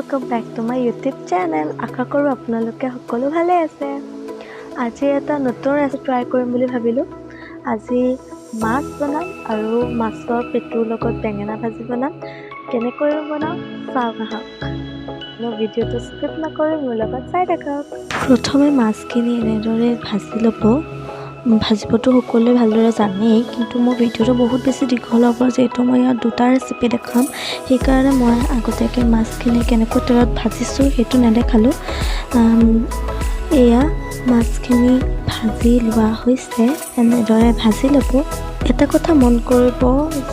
welcome back to my YouTube channel. আশা কৰোঁ আপোনালোকে সকলো ভালে আছে। আজি এটা নতুন ৰেচিপি ট্ৰাই কৰিম বুলি ভাবিলোঁ। আজি মাছ বনাম আৰু মাছৰ পেটুৰ লগত বেঙেনা ভাজি বনাম। কেনেকৈ বনাম চাওক আহক। মই ভিডিঅ'টো স্কিপ নকৰি মোৰ লগত চাই থাকক। প্ৰথমে মাছখিনি এনেদৰে ভাজি ল'ব। ভাজিবটো সকলোৱে ভালদৰে জানেই, কিন্তু মোৰ ভিডিঅ'টো বহুত বেছি দীঘল হ'ব যিহেতু মই ইয়াত দুটা ৰেচিপি দেখাম। সেইকাৰণে মই আগতীয়াকৈ মাছখিনি কেনেকৈ তেলত ভাজিছোঁ সেইটো নেদেখালোঁ। এয়া মাছখিনি ভাজি লোৱা হৈছে। এনেদৰে ভাজি ল'ব। এটা কথা মন কৰিব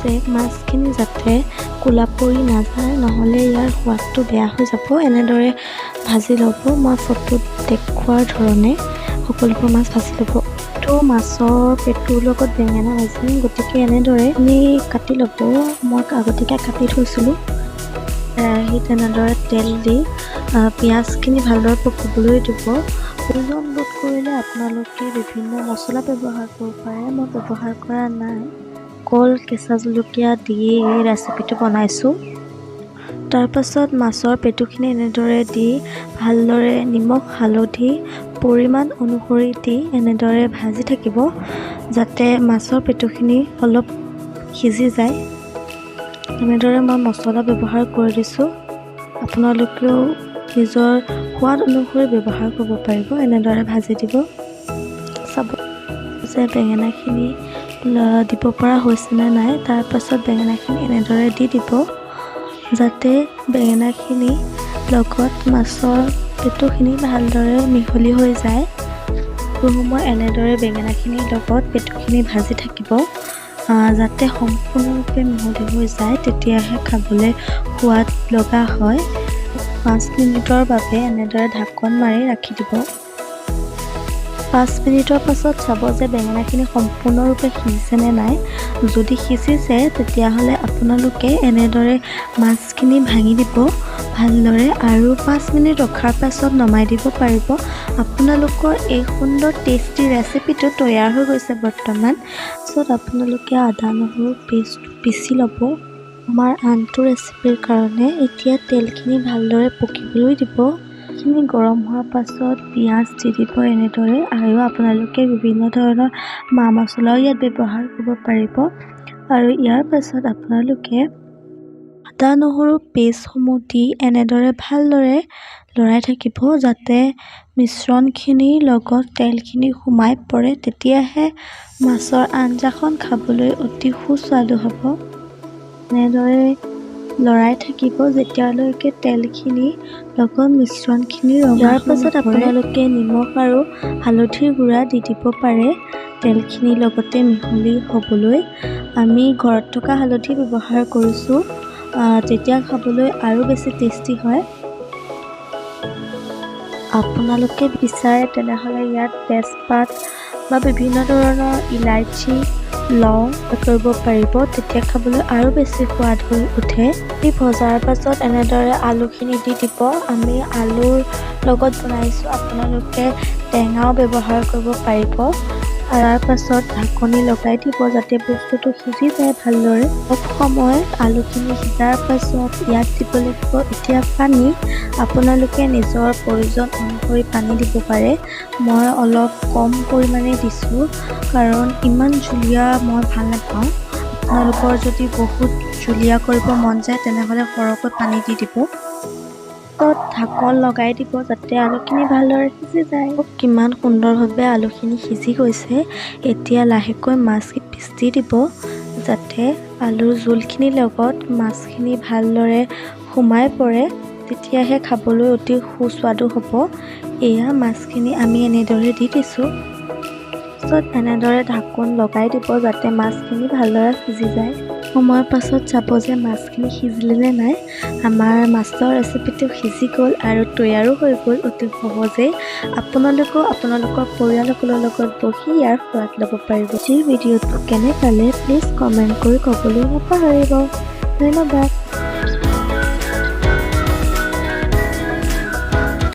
যে মাছখিনি যাতে ক'লা পৰি নাযায়, নহ'লে ইয়াৰ সোৱাদটো বেয়া হৈ যাব। এনেদৰে ভাজি ল'ব। মই ফটোত দেখুওৱাৰ ধৰণে সকলোবোৰ মাছ ভাজি ল'ব। মাছৰ পেটুৰ লগত বেঙেনা ভাজিম, গতিকে এনেদৰে আমি কাটি ল'ব। মই আগতীয়াকৈ কাটি থৈছিলোঁ। কেৰাহীত এনেদৰে তেল দি পিঁয়াজখিনি ভালদৰে পকিবলৈ দিব। প্ৰয়োজন বোধ কৰিলে আপোনালোকে বিভিন্ন মছলা ব্যৱহাৰ কৰিব পাৰে। মই ব্যৱহাৰ কৰা নাই, অকল কেঁচা জলকীয়া দিয়ে এই ৰেচিপিটো বনাইছোঁ। তাৰপাছত মাছৰ পেটুখিনি এনেদৰে দি ভালদৰে নিমখ হালধি পৰিমাণ অনুসৰি দি এনেদৰে ভাজি থাকিব, যাতে মাছৰ পেটুখিনি অলপ সিজি যায়। এনেদৰে মই মছলা ব্যৱহাৰ কৰি দিছোঁ। আপোনালোকেও নিজৰ সোৱাদ অনুসৰি ব্যৱহাৰ কৰিব পাৰিব। এনেদৰে ভাজি দিব। চাব যে বেঙেনাখিনি দিব পৰা হৈছেনে নাই। তাৰপাছত বেঙেনাখিনি এনেদৰে দি দিব, যাতে বেঙেনাখিনি লগত মাছৰ পেটুখিনি ভালদৰে মিহলি হৈ যায়। সময় এনেদৰে বেঙেনাখিনিৰ লগত পেটুখিনি ভাজি থাকিব, যাতে সম্পূৰ্ণৰূপে মিহলি হৈ যায়, তেতিয়াহে খাবলৈ সোৱাদ লগা হয়। 5 মিনিটৰ বাবে এনেদৰে ঢাকন মাৰি ৰাখি দিব। 5 মিনিটৰ পাছত চাব যে বেঙেনাখিনি সম্পূৰ্ণৰূপে সিজিছেনে নাই। যদি সিজিছে তেতিয়াহ'লে আপোনালোকে এনেদৰে মাছখিনি ভাঙি দিব ভালদৰে, আৰু 5 মিনিট ৰখাৰ পাছত নমাই দিব পাৰিব। আপোনালোকৰ এই সুন্দৰ টেষ্টি ৰেচিপিটো তৈয়াৰ হৈ গৈছে বৰ্তমান। পিছত আপোনালোকে আদা নহৰু পেষ্ট পিচি ল'ব আমাৰ আনটো ৰেচিপিৰ কাৰণে। এতিয়া তেলখিনি ভালদৰে পকিবলৈ দিব। এইখিনি গৰম হোৱাৰ পাছত পিঁয়াজ দি দিব এনেদৰে, আৰু আপোনালোকে বিভিন্ন ধৰণৰ মা মছলাও ইয়াত ব্যৱহাৰ কৰিব পাৰিব। আৰু ইয়াৰ পাছত আপোনালোকে আদা নহৰু পেষ্টসমূহ দি এনেদৰে ভালদৰে লৰাই থাকিব, যাতে মিশ্ৰণখিনিৰ লগত তেলখিনি সোমাই পৰে। তেতিয়াহে মাছৰ আঞ্জাখন খাবলৈ অতি সুস্বাদু হ'ব। এনেদৰে লৰাই থাকিব যেতিয়ালৈকে তেলখিনি লগত মিশ্ৰণখিনি ৰঙাৰ পাছত আপোনালোকে নিমখ আৰু হালধিৰ গুড়া দি দিব পাৰে তেলখিনিৰ লগতে মিহলি হ'বলৈ। আমি ঘৰত থকা হালধি ব্যৱহাৰ কৰিছোঁ, তেতিয়া খাবলৈ আৰু বেছি টেষ্টি হয়। আপোনালোকে বিচাৰে তেনেহ'লে ইয়াত তেজপাত বা বিভিন্ন ধৰণৰ ইলাইচি লং কৰিব পাৰিব, তেতিয়া খাবলৈ আৰু বেছি সোৱাদ হৈ উঠে। এই ভজাৰ পাছত এনেদৰে আলুখিনি দি দিব। আমি আলুৰ লগত বনাইছোঁ, আপোনালোকে টেঙাও ব্যৱহাৰ কৰিব পাৰিব। তাৰ পাছত ঢাকনি লগাই দিব, যাতে বস্তুটো সিজি যায় ভালদৰে। অলপ সময় আলুখিনি সিজাৰ পাছত ইয়াত দিব লাগিব এতিয়া পানী। আপোনালোকে নিজৰ প্ৰয়োজন অনুসৰি পানী দিব পাৰে। মই অলপ কম পৰিমাণে দিছোঁ, কাৰণ ইমান জুলীয়া মই ভাল নাপাওঁ। আপোনালোকৰ যদি বহুত জুলীয়া কৰিব মন যায় তেনেহ'লে সৰহকৈ পানী দি দিব। ঢাকন লগাই দিব, যাতে আলুখিনি ভালদৰে সিজি যায়। কিমান সুন্দৰভাৱে আলুখিনি সিজি গৈছে। এতিয়া লাহেকৈ মাছখিনি পিচ দি দিব, যাতে আলুৰ জোলখিনিৰ লগত মাছখিনি ভালদৰে সোমাই পৰে, তেতিয়াহে খাবলৈ অতি সুস্বাদু হ'ব। এয়া মাছখিনি আমি এনেদৰে দি দিছোঁ। পাছত এনেদৰে ঢাকন লগাই দিব, যাতে মাছখিনি ভালদৰে সিজি যায়। সময়ৰ পাছত চাব যে মাছখিনি সিজিলে নে নাই। আমাৰ মাছৰ ৰেচিপিটো সিজি গ'ল আৰু তৈয়াৰো হৈ গ'ল অতি সহজেই। আপোনালোকেও আপোনালোকৰ পৰিয়ালসকলৰ লগত বহি ইয়াৰ সোৱাদ ল'ব পাৰিব। ভিডিঅ'টো কেনে পালে প্লিজ কমেণ্ট কৰি ক'বলৈ নাপাহৰিব। ধন্যবাদ।